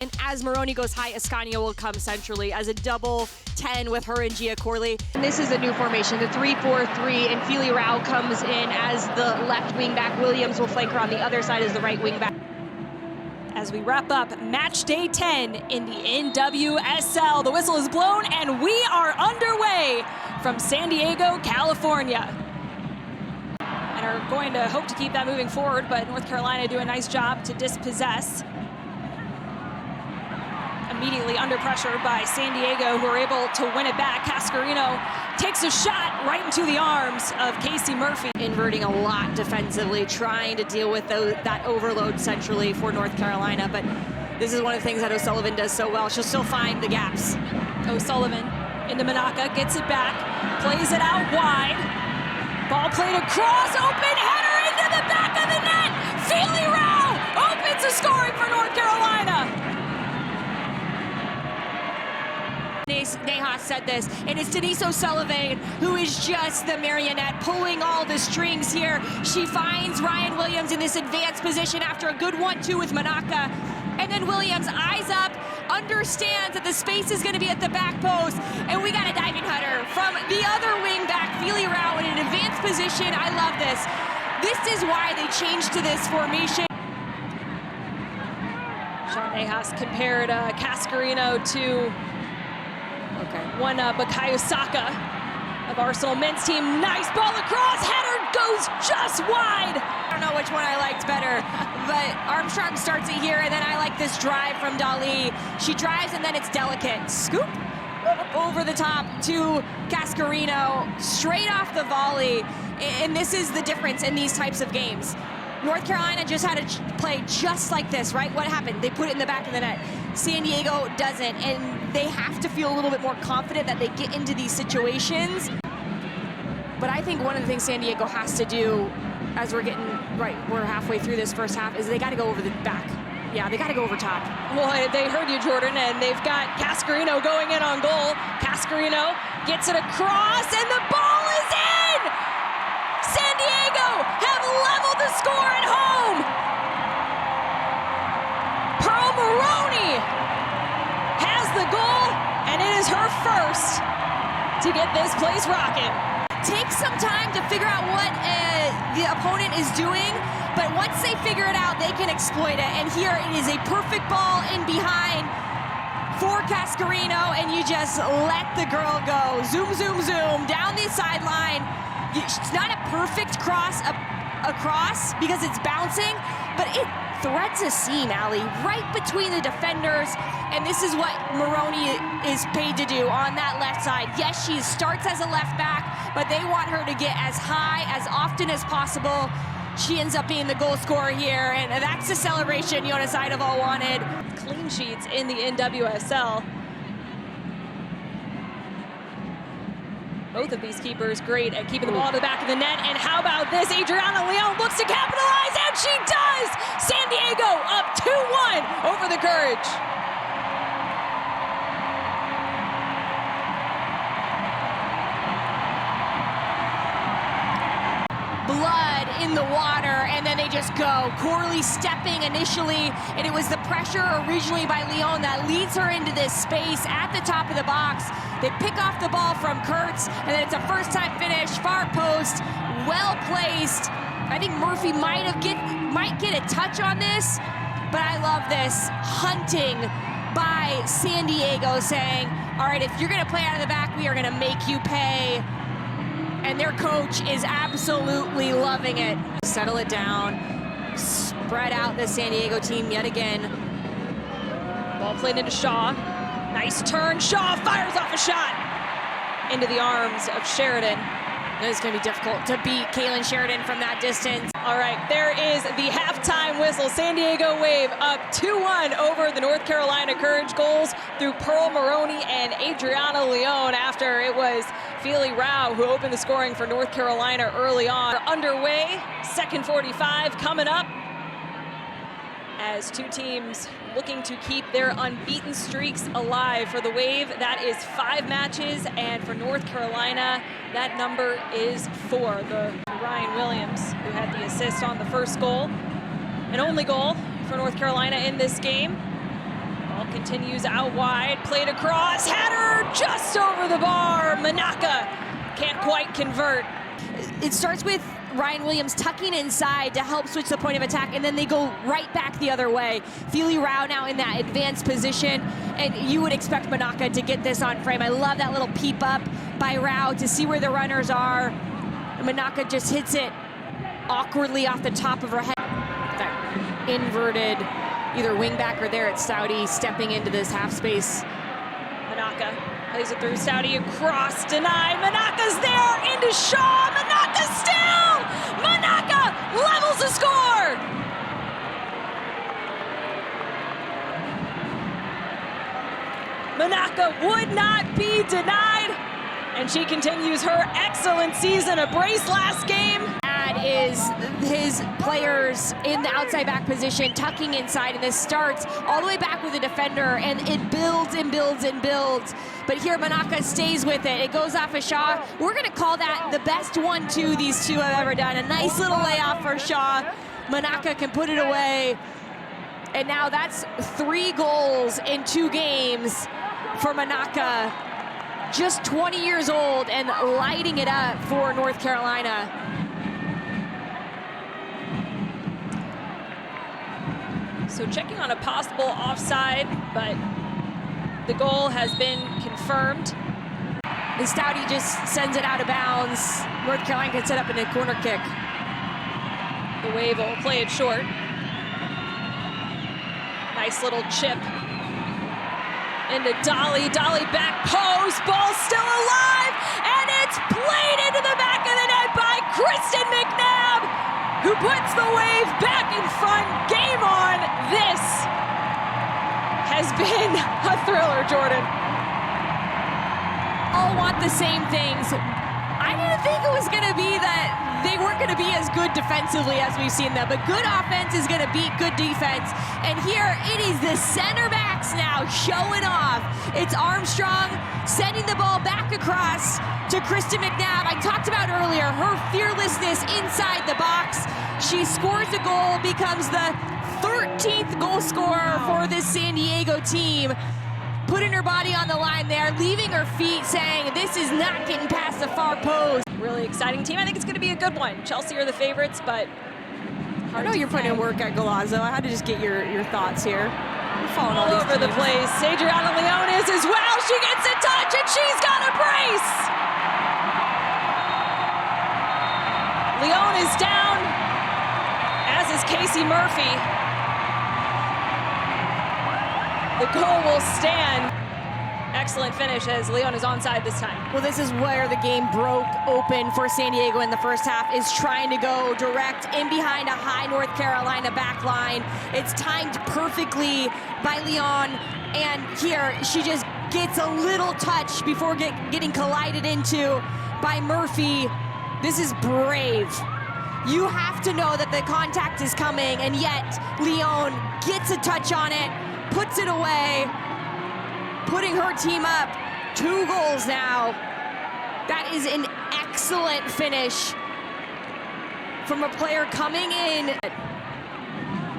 And as Morroni goes high, Ascanio will come centrally as a double 10 with her and Gia Corley. And this is a new formation, the 3-4-3, and Feely Rao comes in as the left wing back. Williams will flank her on the other side as the right wing back. As we wrap up match day 10 in the NWSL, the whistle is blown and we are underway from San Diego, California. And are going to hope to keep that moving forward, but North Carolina do a nice job to dispossess. Immediately under pressure by San Diego, who are able to win it back. Cascarino takes a shot right into the arms of Casey Murphy. Inverting a lot defensively, trying to deal with that overload centrally for North Carolina, but this is one of the things that O'Sullivan does so well. She'll still find the gaps. O'Sullivan into Manaka, gets it back, plays it out wide. Ball played across, open header into the back of the net. Feely Rao opens the scoring for North Carolina. Neha said this, and it's Denise O'Sullivan who is just the marionette pulling all the strings here. She finds Ryan Williams in this advanced position after a good 1-2 with Manaka, and then Williams eyes up, understands that the space is going to be at the back post, and we got a diving header from the other wing back, Feely Rao, in an advanced position. I love this. This is why they changed to this formation. Sean Nahas compared Cascarino to one Bukayo Saka of Arsenal men's team. Nice ball across, header goes just wide. I don't know which one I liked better, but Armstrong starts it here, and then I like this drive from Dali. She drives and then it's delicate. Scoop over the top to Cascarino, straight off the volley. And this is the difference in these types of games. North Carolina just had to play just like this, right? What happened? They put it in the back of the net. San Diego doesn't, and they have to feel a little bit more confident that they get into these situations. But I think one of the things San Diego has to do, as we're halfway through this first half, is they got to go over the back. Yeah, they got to go over top. Well, they heard you, Jordan, and they've got Cascarino going in on goal. Cascarino gets it across, and the ball is in! San Diego have leveled the score at home! Perle Morroni has the goal, and it is her first to get this place rocking. Takes some time to figure out what the opponent is doing, but once they figure it out, they can exploit it. And here it is a perfect ball in behind for Cascarino, and you just let the girl go. Zoom, zoom, zoom, down the sideline. It's not a perfect cross across because it's bouncing, but it threads a seam, Allie, right between the defenders, and this is what Morroni is paid to do on that left side. Yes, she starts as a left back, but they want her to get as high as often as possible. She ends up being the goal scorer here, and that's the celebration Jonas Eideval wanted. Clean sheets in the NWSL. Both of these keepers great at keeping the ball to the back of the net. And how about this? Adriana Leon looks to capitalize, and she does! San Diego up 2-1 over the Courage. Blood in the water, and then they just go. Corley stepping initially, and it was the pressure originally by Leon that leads her into this space at the top of the box. They pick off the ball from Kurtz, and then it's a first-time finish, far post, well placed. I think Murphy might get a touch on this, but I love this hunting by San Diego, saying, all right, if you're gonna play out of the back, we are gonna make you pay. And their coach is absolutely loving it. Settle it down, spread out the San Diego team yet again. Ball played into Shaw. Nice turn, Shaw fires off a shot into the arms of Sheridan. It's gonna be difficult to beat Kaylin Sheridan from that distance. All right, there is the halftime whistle. San Diego Wave up 2-1 over the North Carolina Courage. Goals through Perle Morroni and Adriana Leon after it was Feely Rao who opened the scoring for North Carolina early on. We're underway, second 45 coming up as two teams looking to keep their unbeaten streaks alive. For the Wave, that is 5 matches, and for North Carolina, that number is 4. The Ryan Williams, who had the assist on the first goal, an only goal for North Carolina in this game. continues out wide, played across, had her just over the bar. Manaka can't quite convert. It starts with Ryan Williams tucking inside to help switch the point of attack, and then they go right back the other way. Feely Rao now in that advanced position, and you would expect Manaka to get this on frame. I love that little peep up by Rao to see where the runners are. Manaka just hits it awkwardly off the top of her head. That inverted either wing back or there it's Stouty stepping into this half space. Manaka plays it through Stouty across, denied. Manaka's there into Shaw. Manaka still! Manaka levels the score! Manaka would not be denied, and she continues her excellent season. A brace last game. Is his players in the outside back position tucking inside, and this starts all the way back with the defender, and it builds and builds and builds. But here Manaka stays with it. It goes off of Shaw. We're going to call that the best 1-2 these two have ever done. A nice little layoff for Shaw. Manaka can put it away, and now that's 3 goals in 2 games for Manaka. Just 20 years old and lighting it up for North Carolina. So checking on a possible offside, but the goal has been confirmed. And Stouty just sends it out of bounds. North Carolina can set up in a corner kick. The Wave will play it short. Nice little chip into Dolly. Dolly back post, ball still alive, and it's played into the back of the net by Kristen McNabb, who puts the Wave back in front. Game on. This has been a thriller, Jordan. All want the same things. I didn't think it was going to be that they weren't going to be as good defensively as we've seen them, but good offense is going to beat good defense. And here it is the center backs now showing off. It's Armstrong sending the ball back across to Kristen McNabb. I talked about earlier her fearlessness inside the box. She scores a goal, becomes the 13th goal scorer for this San Diego team. Putting her body on the line there, leaving her feet, saying this is not getting past the far post. Really exciting team. I think it's going to be a good one. Chelsea are the favorites, but I know you're putting in work at Galazzo. I had to just get your thoughts here. You're following all over the place. Adriana Leon is as well. She gets a touch, and she's got a brace. Leon is down, as is Casey Murphy. The goal will stand. Excellent finish as Leon is onside this time. Well, this is where the game broke open for San Diego in the first half, is trying to go direct in behind a high North Carolina back line. It's timed perfectly by Leon, and here she just gets a little touch before getting collided into by Murphy. This is brave. You have to know that the contact is coming, and yet Leon gets a touch on it, puts it away, putting her team up 2 goals now. That is an excellent finish from a player coming in.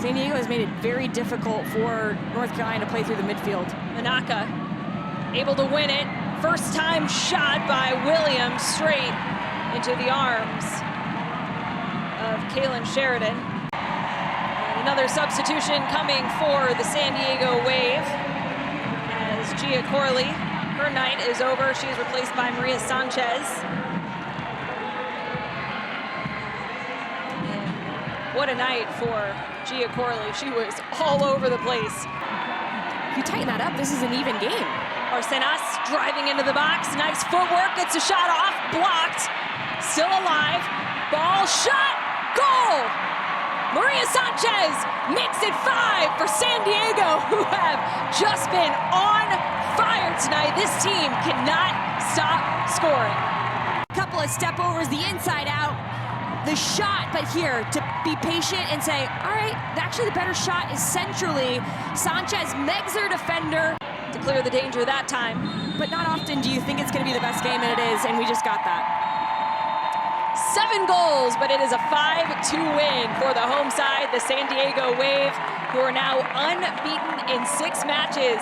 San Diego has made it very difficult for North Carolina to play through the midfield. Manaka able to win it. First time shot by Williams straight into the arms of Kaylin Sheridan. And another substitution coming for the San Diego Wave as Gia Corley, her night is over. She is replaced by María Sánchez. And what a night for Gia Corley. She was all over the place. If you tighten that up, this is an even game. Arsenas driving into the box. Nice footwork, gets a shot off, blocked. Still alive. Ball shot, goal! María Sánchez makes it 5 for San Diego, who have just been on fire tonight. This team cannot stop scoring. A couple of step overs, the inside out, the shot, but here to be patient and say, all right, actually the better shot is centrally. Sánchez megs her defender to clear the danger that time. But not often do you think it's going to be the best game, and it is, and we just got that. 7 goals, but it is a 5-2 win for the home side, the San Diego Wave. who are now unbeaten in 6 matches.